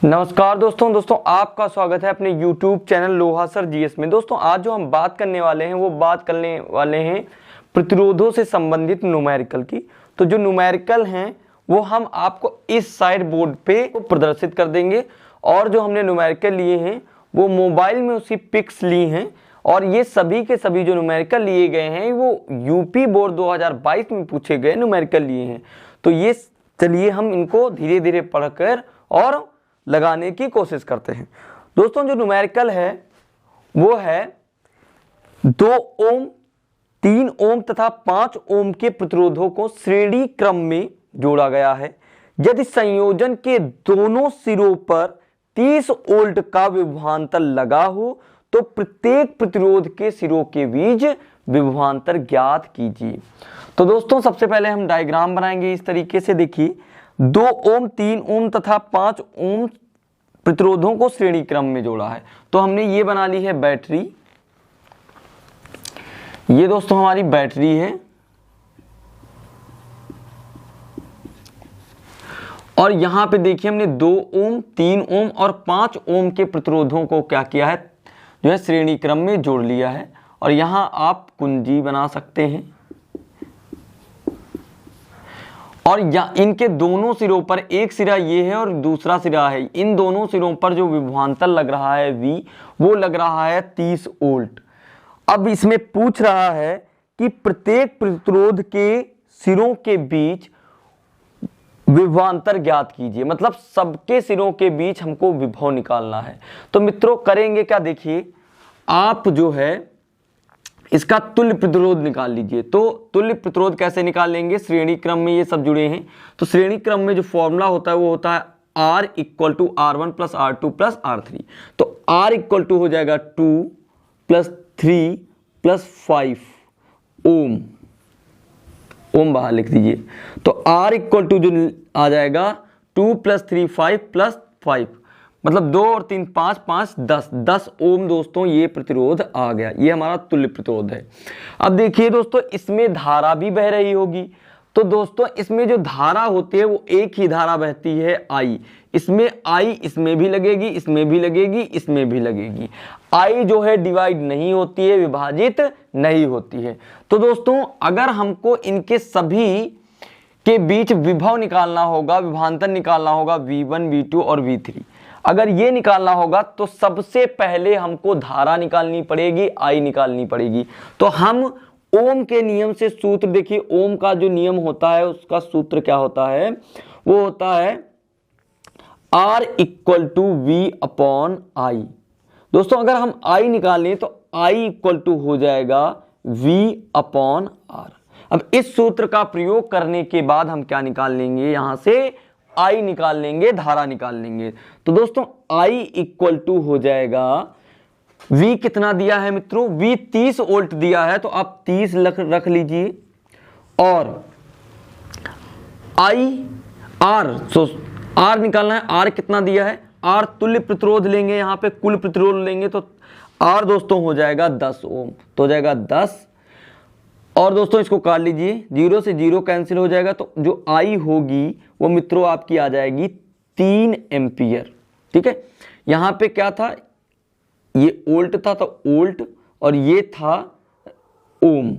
नमस्कार दोस्तों आपका स्वागत है अपने YouTube चैनल लोहा सर जीएस में। दोस्तों आज जो हम बात करने वाले हैं वो बात करने वाले हैं प्रतिरोधों से संबंधित न्यूमेरिकल की। तो जो न्यूमेरिकल हैं वो हम आपको इस साइड बोर्ड पे प्रदर्शित कर देंगे और जो हमने न्यूमेरिकल लिए हैं वो मोबाइल में उसकी पिक्स ली हैं और ये सभी के सभी जो न्यूमेरिकल लिए गए हैं वो यूपी बोर्ड 2022 में पूछे गए न्यूमेरिकल लिए हैं। तो ये चलिए हम इनको धीरे धीरे पढ़कर और लगाने की कोशिश करते हैं। दोस्तों जो न्यूमेरिकल है वो है 2 ओम, 3 ओम तथा 5 ओम के प्रतिरोधों को श्रेणी क्रम में जोड़ा गया है। यदि संयोजन के दोनों सिरों पर 30 वोल्ट का विभवांतर लगा हो तो प्रत्येक प्रतिरोध के सिरों के बीच विभवांतर ज्ञात कीजिए। तो दोस्तों सबसे पहले हम डायग्राम बनाएंगे इस तरीके से। देखिए 2 ओम, 3 ओम तथा 5 ओम प्रतिरोधों को श्रेणी क्रम में जोड़ा है। तो हमने ये बना ली है बैटरी। ये दोस्तों हमारी बैटरी है और यहां पे देखिए हमने 2 ओम, 3 ओम और 5 ओम के प्रतिरोधों को क्या किया है, जो है श्रेणी क्रम में जोड़ लिया है। और यहां आप कुंजी बना सकते हैं और इनके दोनों सिरों पर एक सिरा ये है और दूसरा सिरा है। इन दोनों सिरों पर जो विभवांतर लग रहा है V वो लग रहा है 30 वोल्ट। अब इसमें पूछ रहा है कि प्रत्येक प्रतिरोध के सिरों के बीच विभवांतर ज्ञात कीजिए, मतलब सबके सिरों के बीच हमको विभव निकालना है। तो मित्रों करेंगे क्या, देखिए आप जो है इसका तुल्य प्रतिरोध निकाल लीजिए। तो तुल्य प्रतिरोध कैसे निकाल लेंगे, श्रेणी क्रम में ये सब जुड़े हैं तो श्रेणी क्रम में जो फॉर्मूला होता है वो होता है R = R1 + R2 + R3। तो R = हो जाएगा 2 + 3 + 5 ओम, ओम बाहर लिख दीजिए। तो R = जो आ जाएगा 2 + 3 5 + 5, मतलब 2 और 3 5 5 10 ओम दोस्तों ये प्रतिरोध आ गया। ये हमारा तुल्य प्रतिरोध है। अब देखिए दोस्तों इसमें धारा भी बह रही होगी। तो दोस्तों इसमें जो धारा होती है वो एक ही धारा बहती है I। इसमें I इसमें भी लगेगी, इसमें भी लगेगी, इसमें भी लगेगी। I जो है डिवाइड नहीं होती है, विभाजित नहीं होती है। तो दोस्तों अगर हमको इनके सभी के बीच विभव निकालना होगा, विभवांतर निकालना होगा V1, V2 और V3, अगर ये निकालना होगा तो सबसे पहले हमको धारा निकालनी पड़ेगी, I निकालनी पड़ेगी। तो हम ओम के नियम से सूत्र देखिए, ओम का जो नियम होता है उसका सूत्र क्या होता है, वो होता है R = V/I। दोस्तों अगर हम I निकालें तो I = हो जाएगा V/R। अब इस सूत्र का प्रयोग करने के बाद हम क्या निकाल लेंगे, यहां से I निकाल लेंगे, धारा निकाल लेंगे। तो दोस्तों I = हो जाएगा, V कितना दिया है मित्रों, V 30 वोल्ट दिया है तो आप 30 रख लीजिए और R निकालना है। R कितना दिया है, R तुल्य प्रतिरोध लेंगे, यहाँ पे कुल प्रतिरोध लेंगे तो R दोस्तों हो जाएगा 10 ओम, तो हो जाएगा 10। और दोस्तों इसको काट लीजिए, 0 से 0 कैंसिल हो जाएगा तो जो I होगी वो मित्रों आपकी आ जाएगी 3 एम्पियर। ठीक है, यहां पे क्या था, ये वोल्ट था तो वोल्ट और ये था ओम,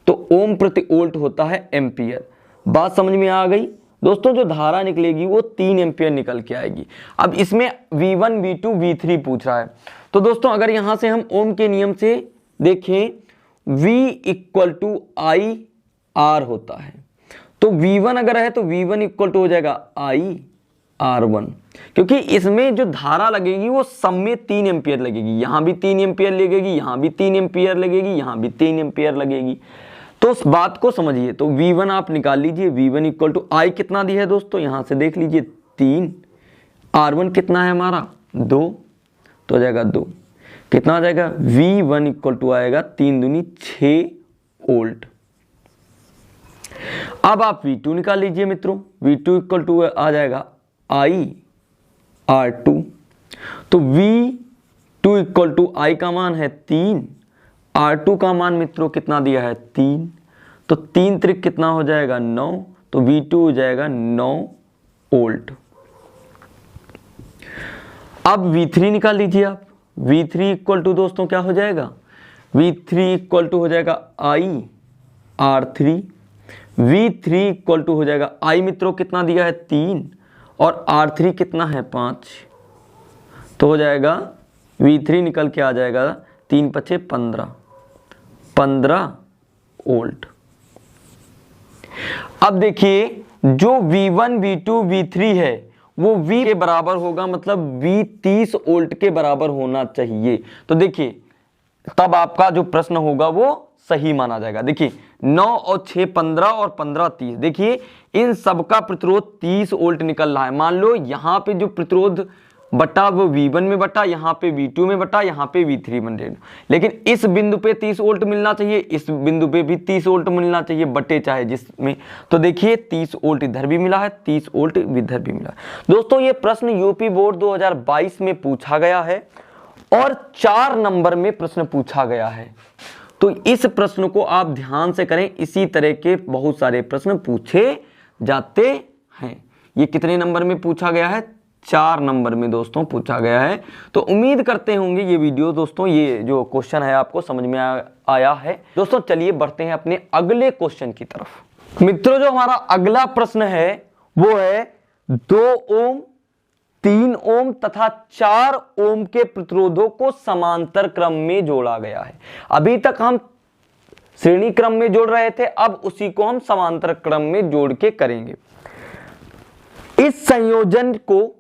तो ओम प्रति वोल्ट होता है एम्पियर। बात समझ में आ गई दोस्तों। जो धारा निकलेगी वो 3 एम्पियर निकल के आएगी। अब इसमें V1, V2, V3 पूछ रहा है। तो दोस्तों अगर यहां से हम ओम के नियम से देखें V = IR होता है, तो V1 अगर है तो V1 = हो जाएगा IR1, क्योंकि इसमें जो धारा लगेगी वो सब में 3 एम्पियर लगेगी। यहां भी 3 एम्पियर लगेगी, यहां भी 3 एम्पियर लगेगी, यहां भी 3 एम्पियर लगेगी। तो उस बात को समझिए। तो V1 आप निकाल लीजिए, V1 = I कितना दिया है दोस्तों, यहां से देख लीजिए 3, R1 कितना है हमारा 2, तो हो जाएगा 2, कितना आ जाएगा, V1 = आएगा 3 दूनी 6 वोल्ट। अब आप V2 निकाल लीजिए मित्रों, V2 = आ जाएगा IR2। तो V2 = I का मान है 3, R2 का मान मित्रों कितना दिया है 3, तो 3 त्रिक कितना हो जाएगा 9, तो V2 हो जाएगा 9 वोल्ट। अब V3 निकाल लीजिए आप। V3 इक्वल टू दोस्तों क्या हो जाएगा, V3 इक्वल टू हो जाएगा IR3। V3 इक्वल टू हो जाएगा I मित्रों कितना दिया है 3 और R3 कितना है 5, तो हो जाएगा V3 निकल के आ जाएगा 3 × 5 = 15 वोल्ट। अब देखिए जो V1 V2 V3 है वो V के बराबर होगा, मतलब V 30 वोल्ट के बराबर होना चाहिए। तो देखिए तब आपका जो प्रश्न होगा वो सही माना जाएगा। देखिए 9 और 6 15 और 15 30, देखिए इन सब का प्रतिरोध 30 वोल्ट निकल रहा है। मान लो यहाँ पे जो प्रतिरोध बटा वो V1 में बटा, यहाँ पे V2 में बटा, यहाँ पे V3 में बटा, लेकिन इस बिंदु पे 30 वोल्ट मिलना चाहिए, इस बिंदु पे भी 30 वोल्ट मिलना चाहिए, बटे चाहे जिसमें। तो देखिए 30 वोल्ट इधर भी मिला है, 30 वोल्ट इधर भी मिला है। दोस्तों ये प्रश्न यूपी बोर्ड 2022 में पूछा गया है और 4 नंबर में प्रश्न पूछा गया है। तो इस प्रश्न को आप ध्यान से करें, इसी तरह के बहुत सारे प्रश्न पूछे जाते हैं। ये कितने नंबर में पूछा गया है, 4 नंबर में दोस्तों पूछा गया है। तो उम्मीद करते होंगे ये वीडियो दोस्तों, ये जो क्वेश्चन है आपको समझ में आया है। दोस्तों चलिए बढ़ते हैं अपने अगले क्वेश्चन की तरफ। मित्रों जो हमारा अगला प्रश्न है वो है 2 ओम 3 ओम तथा 4 ओम के प्रतिरोधों को समांतर क्रम में जोड़ा गया है। अभी तक हम श्रेणी क्रम में जोड़ रहे थे, अब उसी को हम समांतर क्रम में जोड़ के करेंगे। इस संयोजन को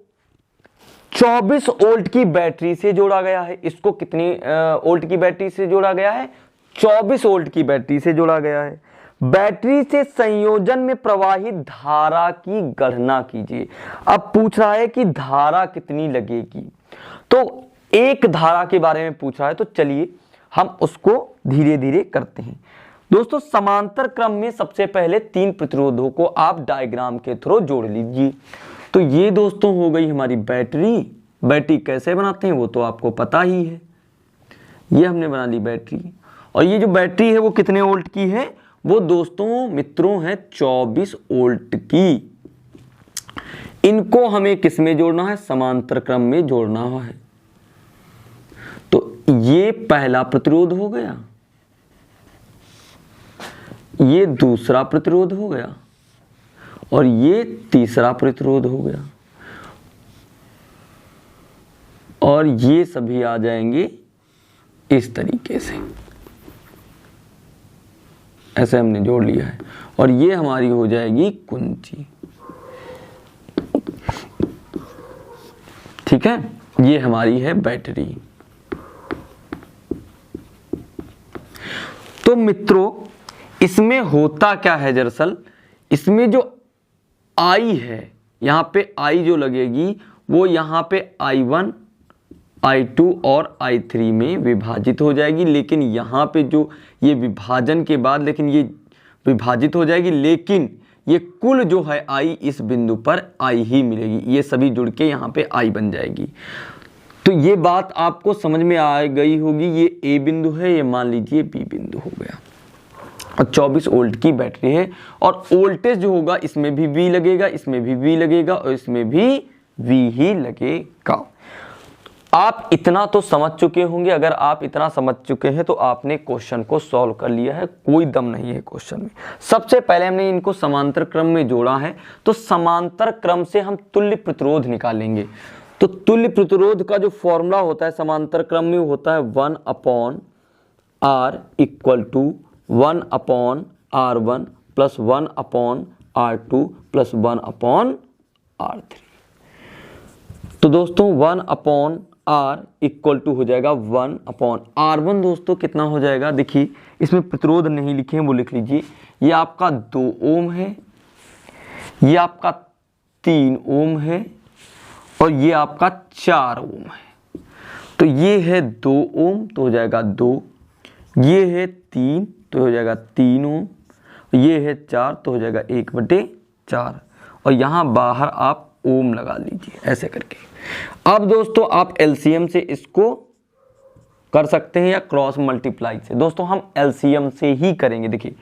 24 वोल्ट की बैटरी से जोड़ा गया है। इसको कितनी वोल्ट की बैटरी से जोड़ा गया है, 24 वोल्ट की बैटरी से जोड़ा गया है। बैटरी से संयोजन में प्रवाहित धारा की गणना कीजिए। अब पूछ रहा है कि धारा कितनी लगेगी, तो एक धारा के बारे में पूछ रहा है, तो चलिए हम उसको धीरे धीरे करते हैं। दोस्तों समांतर क्रम में सबसे पहले 3 प्रतिरोधों को आप डायग्राम के थ्रू जोड़ लीजिए। तो ये दोस्तों हो गई हमारी बैटरी। बैटरी कैसे बनाते हैं वो तो आपको पता ही है। ये हमने बना ली बैटरी, और ये जो बैटरी है वो कितने वोल्ट की है, वो दोस्तों मित्रों है 24 वोल्ट की। इनको हमें किस में जोड़ना है, समांतर क्रम में जोड़ना है। तो ये पहला प्रतिरोध हो गया, ये दूसरा प्रतिरोध हो गया और ये तीसरा प्रतिरोध हो गया, और ये सभी आ जाएंगे इस तरीके से। ऐसे हमने जोड़ लिया है, और ये हमारी हो जाएगी कुंजी। ठीक है, ये हमारी है बैटरी। तो मित्रों इसमें होता क्या है, दरअसल इसमें जो I है, यहाँ पे I जो लगेगी वो यहाँ पे I1 I2 और I3 में विभाजित हो जाएगी। लेकिन यहाँ पे जो ये विभाजन के बाद, लेकिन ये विभाजित हो जाएगी, लेकिन ये कुल जो है I इस बिंदु पर I ही मिलेगी। ये सभी जुड़ के यहाँ पे I बन जाएगी। तो ये बात आपको समझ में आ गई होगी। ये A बिंदु है, ये मान लीजिए B बिंदु हो गया, और 24 वोल्ट की बैटरी है। और वोल्टेज जो होगा इसमें भी V लगेगा, इसमें भी V लगेगा, और इसमें भी V ही लगेगा। आप इतना तो समझ चुके होंगे। अगर आप इतना समझ चुके हैं तो आपने क्वेश्चन को सॉल्व कर लिया है, कोई दम नहीं है क्वेश्चन में। सबसे पहले हमने इनको समांतर क्रम में जोड़ा है, तो समांतर क्रम से हम तुल्य प्रतिरोध निकालेंगे। तो तुल्य प्रतिरोध का जो फॉर्मूला होता है समांतर क्रम में होता है 1/R equal to 1/R1 plus 1/R2 plus 1/R3। तो दोस्तों 1/R इक्वल टू हो जाएगा 1/R1। दोस्तों कितना हो जाएगा, देखिए इसमें प्रतिरोध नहीं लिखे हैं, वो लिख लीजिए। ये आपका 2 ओम है, ये आपका 3 ओम है, और ये आपका 4 ओम है। तो ये है 2 ओम तो हो जाएगा 2, ये है 3 तो हो जाएगा 3 ओम, ये है 4 तो हो जाएगा 1/4, और यहाँ बाहर आप ओम लगा लीजिए ऐसे करके। अब दोस्तों आप एलसीएम से इसको कर सकते हैं या क्रॉस मल्टीप्लाई से। दोस्तों हम एलसीएम से ही करेंगे। देखिए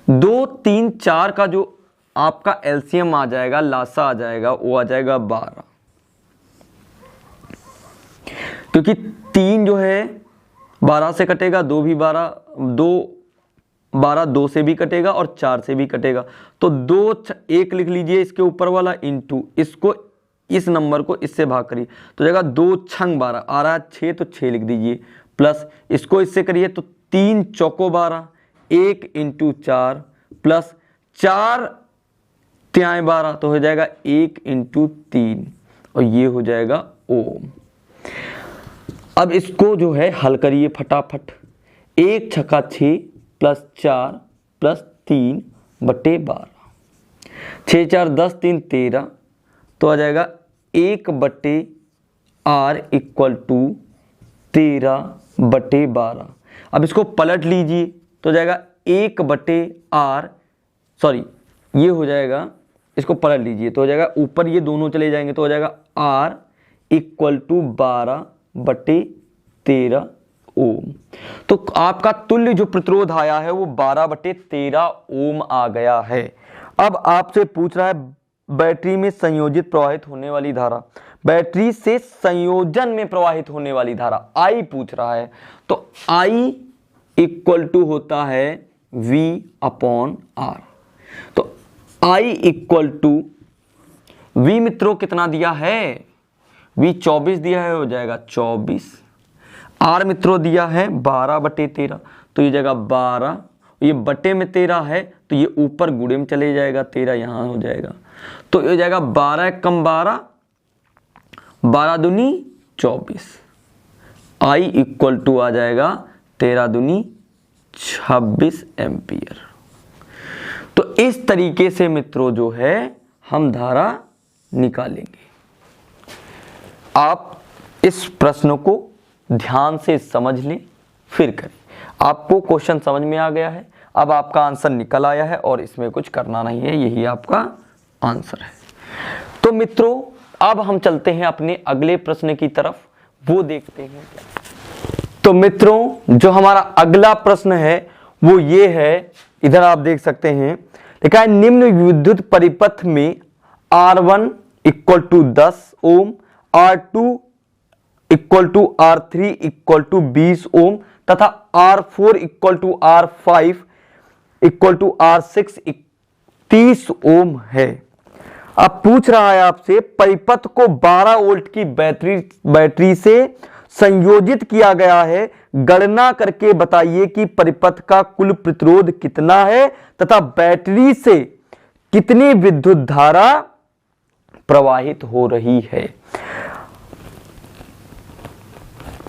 2 3 4 का जो आपका एलसीएम आ जाएगा, लासा आ जाएगा, वो आ जाएगा 12। क्योंकि 3 जो है 12 से कटेगा, 2 भी 12, 2 से भी कटेगा और 4 से भी कटेगा। तो 2 1 लिख लीजिए इसके ऊपर वाला, इंटू इसको, इस नंबर को इससे भाग करिए तो जाएगा 2 छंग 12 आ रहा है 6, तो 6 लिख दीजिए, प्लस इसको इससे करिए तो 3 चौको 12, 1 इंटू 4 प्लस 4 त्याएं 12, तो हो जाएगा 1 इंटू 3 और ये हो जाएगा ओम। अब इसको जो है हल करिए फटाफट। 1 छक्का 6 प्लस 4 प्लस 3 बटे 12, 6 4 10 3 13, तो आ जाएगा 1 बटे r इक्वल टू 13 बटे 12। अब इसको पलट लीजिए तो जाएगा 1 बटे r, सॉरी ये हो जाएगा, इसको पलट लीजिए तो हो जाएगा ऊपर ये दोनों चले जाएंगे तो हो जाएगा r इक्वल टू 12 बटे 13 ओम। तो आपका तुल्य जो प्रतिरोध आया है वो 12 बटे 13 ओम आ गया है। अब आपसे पूछ रहा है बैटरी में संयोजित प्रवाहित होने वाली धारा, बैटरी से संयोजन में प्रवाहित होने वाली धारा I पूछ रहा है। तो I इक्वल टू होता है V अपॉन R। तो I इक्वल टू V मित्रों कितना दिया है, V 24 दिया है, हो जाएगा 24। R मित्रों दिया है 12 बटे 13, तो ये जगह 12, ये बटे में 13 है तो ये ऊपर गुणे में चले जाएगा, 13 यहाँ हो जाएगा, तो ये हो जाएगा 12 कम 12, 12 दूनी 24। I इक्वल टू आ जाएगा 13 दूनी 26 एम्पियर। तो इस तरीके से मित्रों जो है हम धारा निकालेंगे। आप इस प्रश्न को ध्यान से समझ लें, फिर करें। आपको क्वेश्चन समझ में आ गया है, अब आपका आंसर निकल आया है और इसमें कुछ करना नहीं है, यही आपका आंसर है। तो मित्रों अब हम चलते हैं अपने अगले प्रश्न की तरफ, वो देखते हैं क्या। तो मित्रों जो हमारा अगला प्रश्न है वो ये है, इधर आप देख सकते हैं, लिखा है निम्न विद्युत परिपथ में R1 equal to 10 ohm, R2 equal to R3 equal to 20 ohm तथा R4 equal to R5 equal to R6 30 ohm है। अब पूछ रहा है आपसे परिपथ को 12 वोल्ट की बैटरी से संयोजित किया गया है, गणना करके बताइए कि परिपथ का कुल प्रतिरोध कितना है तथा बैटरी से कितनी विद्युत धारा प्रवाहित हो रही है।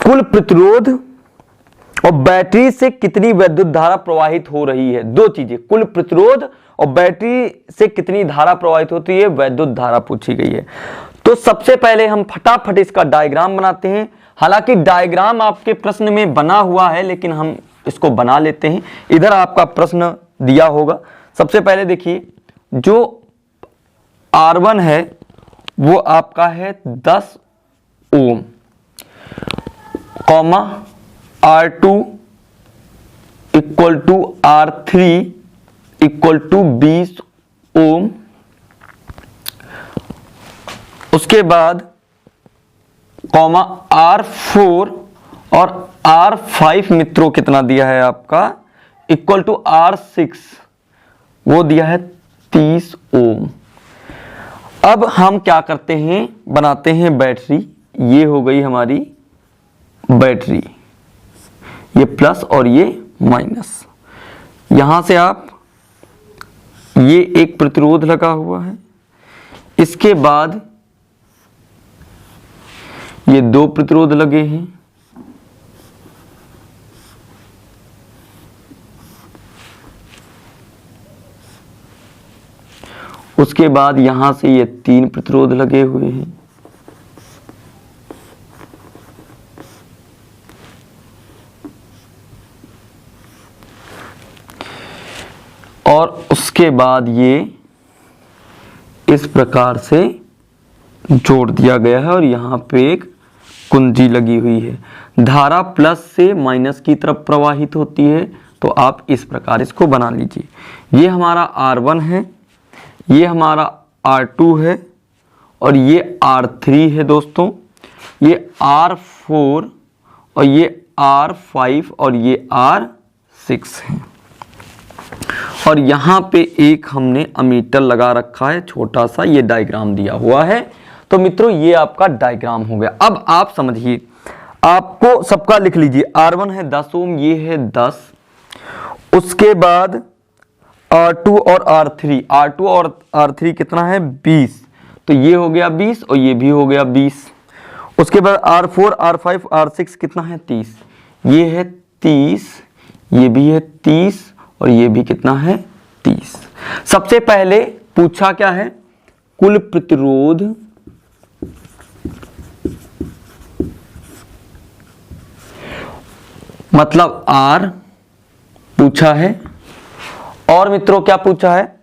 कुल प्रतिरोध और बैटरी से कितनी विद्युत धारा प्रवाहित हो रही है, दो चीजें, कुल प्रतिरोध और बैटरी से कितनी धारा प्रवाहित होती है, विद्युत धारा पूछी गई है। तो सबसे पहले हम फटाफट इसका डायग्राम बनाते हैं। हालांकि डायग्राम आपके प्रश्न में बना हुआ है लेकिन हम इसको बना लेते हैं। इधर आपका प्रश्न दिया होगा। सबसे पहले देखिए जो R1 है वो आपका है 10 ohm, comma R2 equal to R3 equal to 20 ohm. उसके बाद कॉमा R4 और R5 मित्रों कितना दिया है आपका, इक्वल टू R6, वो दिया है 30 ओम। अब हम क्या करते हैं, बनाते हैं बैटरी। ये हो गई हमारी बैटरी, ये प्लस और ये माइनस। यहां से आप, ये एक प्रतिरोध लगा हुआ है, इसके बाद ये दो प्रतिरोध लगे हैं, उसके बाद यहां से ये 3 प्रतिरोध लगे हुए हैं, और उसके बाद ये इस प्रकार से जोड़ दिया गया है और यहां पे एक कुंजी लगी हुई है। धारा प्लस से माइनस की तरफ प्रवाहित होती है, तो आप इस प्रकार इसको बना लीजिए। ये हमारा R1 है, ये हमारा R2 है और ये R3 है दोस्तों। ये R4 और ये R5 और ये R6 है। और यहाँ पे एक हमने अमीटर लगा रखा है छोटा सा, ये डायग्राम दिया हुआ है। तो मित्रों ये आपका डायग्राम हो गया। अब आप समझिए, आपको सबका लिख लीजिए। R1 है 10 ओम, ये है 10। उसके बाद R2 और R3, R2 और R3 कितना है 20, तो ये हो गया 20 और ये भी हो गया 20। उसके बाद R4 R5 R6 कितना है 30, ये है 30, ये भी है 30 और ये भी कितना है 30। सबसे पहले पूछा क्या है, कुल प्रतिरोध मतलब R पूछा है, और मित्रों क्या पूछा है,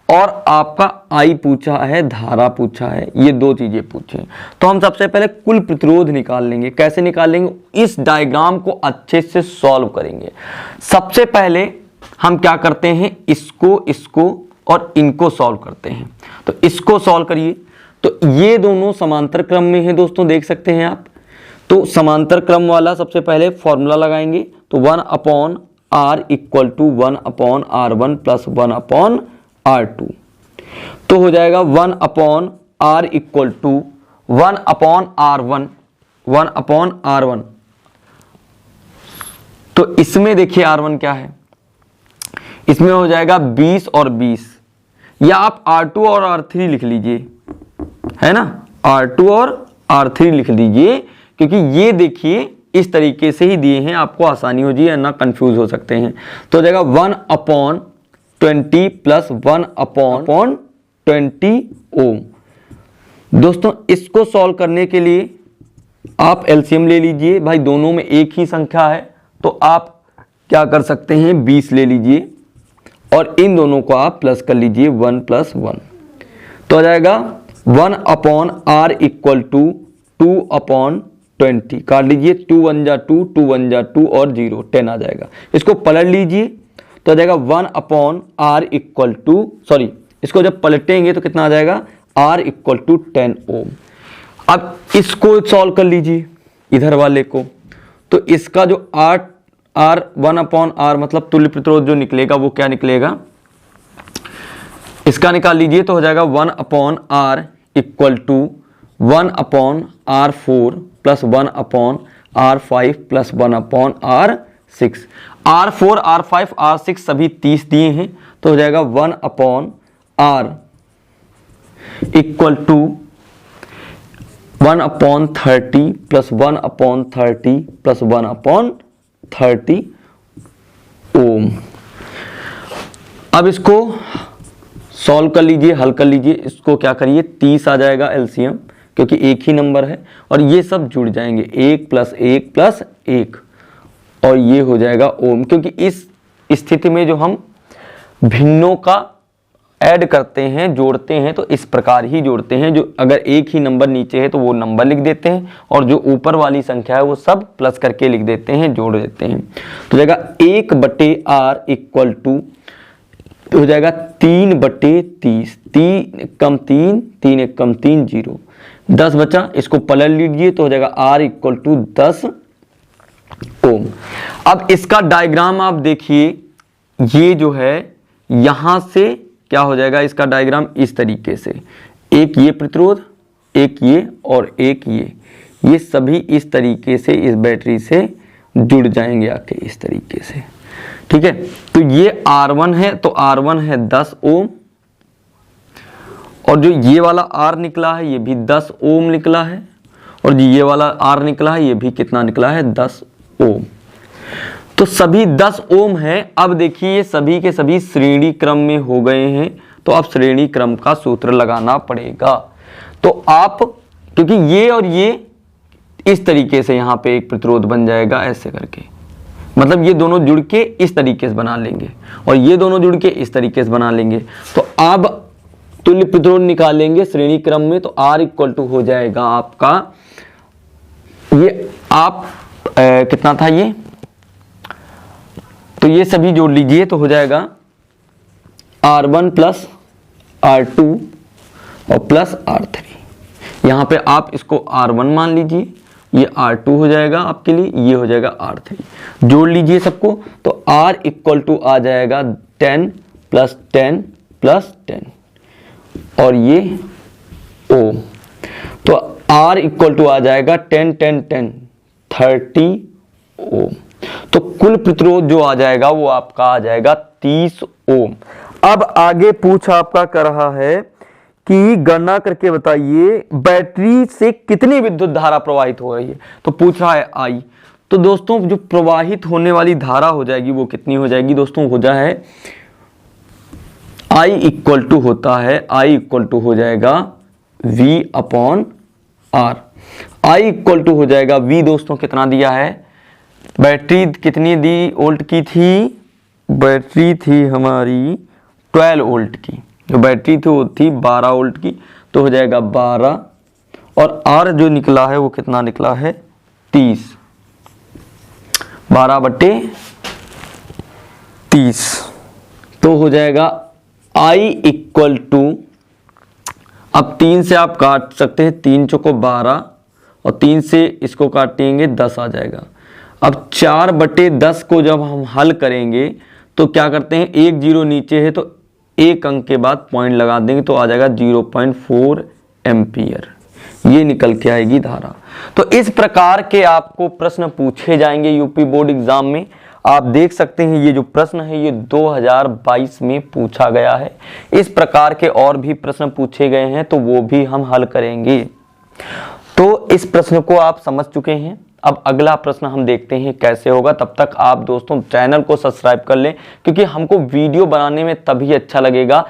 और आपका I पूछा है, धारा पूछा है, ये दो चीजें पूछे। तो हम सबसे पहले कुल प्रतिरोध निकाल लेंगे। कैसे निकालेंगे, इस डायग्राम को अच्छे से सॉल्व करेंगे। सबसे पहले हम क्या करते हैं, इसको और इनको सॉल्व करते हैं। तो इसको सॉल्व करिए। तो ये दोनों समांतर क्रम में है दोस्तों, देख सकते हैं आप। तो समांतर क्रम वाला सबसे पहले फॉर्मूला लगाएंगे। तो 1/r equal to 1/r1 plus 1/r2। तो हो जाएगा 1/r equal to 1/r1, 1/r1। तो इसमें देखिए R1 क्या है, इसमें हो जाएगा 20 और 20, या आप R2 और R3 लिख लीजिए, है ना, R2 और R3 लिख लीजिए, क्योंकि ये देखिए इस तरीके से ही दिए हैं, आपको आसानी हो जाए, ना कंफ्यूज हो सकते हैं। तो हो जाएगा 1/20 प्लस 1/20 ओम। दोस्तों इसको सॉल्व करने के लिए आप एलसीएम ले लीजिए। भाई दोनों में एक ही संख्या है, तो आप क्या कर सकते हैं, 20 ले लीजिए और इन दोनों को आप प्लस कर लीजिए 1 + 1। तो आ जाएगा 1/r इक्वल टू 2/20। काट लीजिए, 2 × 1 = 2, 2 × 1 = 2 और 0 10 आ जाएगा। इसको पलट लीजिए तो आ जाएगा 1/r इक्वल टू, सॉरी इसको जब पलटेंगे तो कितना आ जाएगा, r इक्वल टू 10 ओम। अब इसको सॉल्व कर लीजिए इधर वाले को। तो इसका जो r 1/r मतलब तुल्य प्रतिरोध जो निकलेगा वो क्या निकलेगा, इसका निकाल लीजिए। तो हो जाएगा 1/r equal to 1/r4 plus 1/r5 plus 1/r6। R4 R5 R6 सभी 30 दिए हैं। तो हो जाएगा 1/r equal to 1/30 plus 1/30 plus 1/30 ohm. अब इसको सॉल्व कर लीजिए, हल कर लीजिए। इसको क्या करिए, 30 आ जाएगा एलसीएम, क्योंकि एक ही नंबर है, और ये सब जुड़ जाएंगे 1 + 1 + 1 और ये हो जाएगा ओम। क्योंकि इस स्थिति में जो हम भिन्नों का ऐड करते हैं, जोड़ते हैं, तो इस प्रकार ही जोड़ते हैं। जो अगर एक ही नंबर नीचे है तो वो नंबर लिख देते हैं, और जो ऊपर वाली संख्या है वो सब प्लस करके लिख देते हैं, जोड़ देते हैं। तो जाएगा 1/r इक्वल टू हो जाएगा 3/30, 3 कम 3, 3 1 कम 3 0, 10 बचा। इसको पलट लीजिए तो हो जाएगा r इक्वल टू 10 ओम। अब इसका डायग्राम आप देखिए, ये जो है यहां से क्या हो जाएगा, इसका डायग्राम इस तरीके से, एक ये प्रतिरोध, एक ये और एक ये सभी इस तरीके से इस बैटरी से जुड़ जाएंगे आके इस तरीके से, ठीक है। तो ये R1 है, तो R1 है 10 ओम, और जो ये वाला R निकला है ये भी 10 ओम निकला है, और जो ये वाला R निकला है ये भी कितना निकला है, 10 ओम। तो सभी 10 ओम है। अब देखिए ये सभी के सभी श्रेणी क्रम में हो गए हैं, तो अब श्रेणी क्रम का सूत्र लगाना पड़ेगा। तो आप, क्योंकि ये और ये इस तरीके से यहाँ पे एक प्रतिरोध बन जाएगा ऐसे करके, मतलब ये दोनों जुड़ के इस तरीके से बना लेंगे और ये दोनों जुड़ के इस तरीके से बना लेंगे। तो अब तुल्य प्रतिरोध निकालेंगे श्रेणी क्रम में, तो R इक्वल टू हो जाएगा आपका, ये आप कितना था ये, तो ये सभी जोड़ लीजिए तो हो जाएगा R1 प्लस R2 और प्लस R3। यहाँ पे आप इसको R1 मान लीजिए, ये R2 हो जाएगा आपके लिए, ये हो जाएगा R3। जोड़ लीजिए सबको, तो R इक्वल टू आ जाएगा 10 + 10 + 10 और ये ओम। तो R इक्वल टू आ जाएगा 10 10 10 30 ओम। तो कुल प्रतिरोध जो आ जाएगा वो आपका आ जाएगा 30 ओम। अब आगे पूछ आपका कर रहा है कि गणना करके बताइए बैटरी से कितनी विद्युत धारा प्रवाहित हो रही है। तो पूछ रहा है I। तो दोस्तों जो प्रवाहित होने वाली धारा हो जाएगी वो कितनी हो जाएगी दोस्तों, हो जाए I इक्वल टू होता है, I इक्वल टू हो जाएगा V/R। I इक्वल टू हो जाएगा V दोस्तों कितना दिया है, बैटरी कितनी दी वोल्ट की थी, बैटरी थी हमारी 12 वोल्ट की, जो बैटरी थी वो थी 12 वोल्ट की, तो हो जाएगा 12 और R जो निकला है वो कितना निकला है 30, 12/30। तो हो जाएगा I इक्वल टू, अब 3 से आप काट सकते हैं, 3 चौको 12 और 3 से इसको काटेंगे 10 आ जाएगा। अब 4/10 को जब हम हल करेंगे तो क्या करते हैं, एक जीरो नीचे है तो एक अंक के बाद पॉइंट लगा देंगे तो आ जाएगा 0.4 एम्पियर, ये निकल के आएगी धारा। तो इस प्रकार के आपको प्रश्न पूछे जाएंगे यूपी बोर्ड एग्जाम में। आप देख सकते हैं ये जो प्रश्न है ये 2022 में पूछा गया है। इस प्रकार के और भी प्रश्न पूछे गए हैं तो वो भी हम हल करेंगे। तो इस प्रश्न को आप समझ चुके हैं। अब अगला प्रश्न हम देखते हैं कैसे होगा। तब तक आप दोस्तों चैनल को सब्सक्राइब कर लें, क्योंकि हमको वीडियो बनाने में तभी अच्छा लगेगा